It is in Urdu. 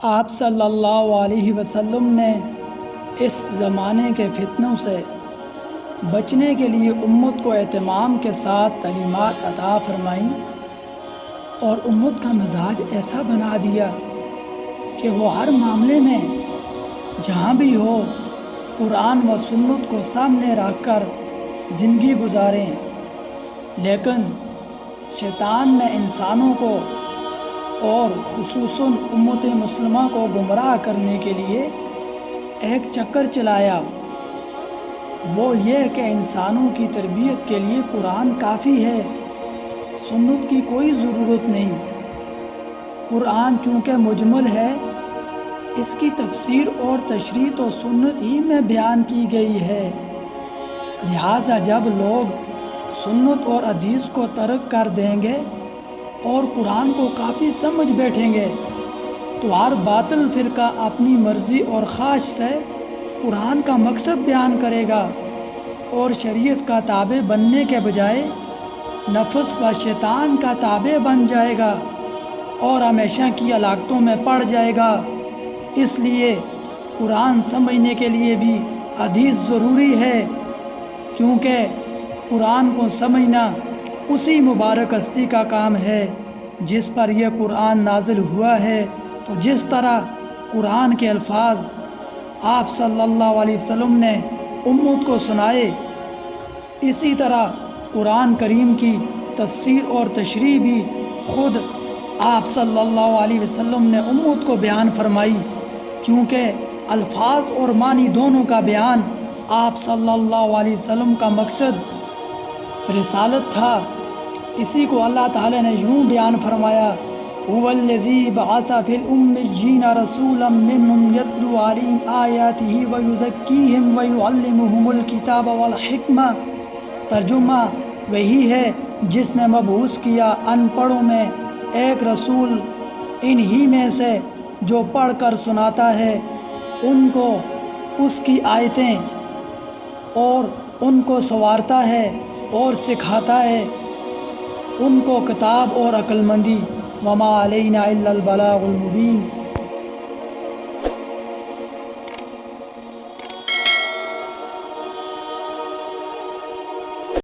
آپ صلی اللہ علیہ وسلم نے اس زمانے کے فتنوں سے بچنے کے لیے امت کو اہتمام کے ساتھ تعلیمات عطا فرمائیں اور امت کا مزاج ایسا بنا دیا کہ وہ ہر معاملے میں جہاں بھی ہو قرآن و سنت کو سامنے رکھ کر زندگی گزاریں۔ لیکن شیطان نے انسانوں کو اور خصوصاً امت مسلمہ کو گمراہ کرنے کے لیے ایک چکر چلایا، وہ یہ کہ انسانوں کی تربیت کے لیے قرآن کافی ہے، سنت کی کوئی ضرورت نہیں۔ قرآن چونکہ مجمل ہے، اس کی تفسیر اور تشریح تو سنت ہی میں بیان کی گئی ہے، لہٰذا جب لوگ سنت اور حدیث کو ترک کر دیں گے اور قرآن کو کافی سمجھ بیٹھیں گے تو ہر باطل فرقہ اپنی مرضی اور خواہش سے قرآن کا مقصد بیان کرے گا اور شریعت کا تابع بننے کے بجائے نفس و شیطان کا تابع بن جائے گا اور ہمیشہ کی ہلاکتوں میں پڑ جائے گا۔ اس لیے قرآن سمجھنے کے لیے بھی حدیث ضروری ہے، کیونکہ قرآن کو سمجھنا اسی مبارک ہستی کا کام ہے جس پر یہ قرآن نازل ہوا ہے۔ تو جس طرح قرآن کے الفاظ آپ صلی اللہ علیہ وسلم نے امت کو سنائے، اسی طرح قرآن کریم کی تفسیر اور تشریح بھی خود آپ صلی اللہ علیہ وسلم نے امت کو بیان فرمائی، کیونکہ الفاظ اور معنی دونوں کا بیان آپ صلی اللہ علیہ وسلم کا مقصد رسالت تھا۔ اسی کو اللہ تعالی نے یوں بیان فرمایا، هو الذی بعث فی الأمیین رسولا منہم یتلو علیہم آیاتہ ویزکیہم ویعلمہم الکتاب والحکمہ۔ ترجمہ وہی ہے جس نے مبعوث کیا ان پڑھوں میں ایک رسول انہی میں سے جو پڑھ کر سناتا ہے ان کو اس کی آیتیں اور ان کو سنوارتا ہے اور سکھاتا ہے ان کو کتاب اور عقل مندی۔ وما علینا الا البلاغ المبین۔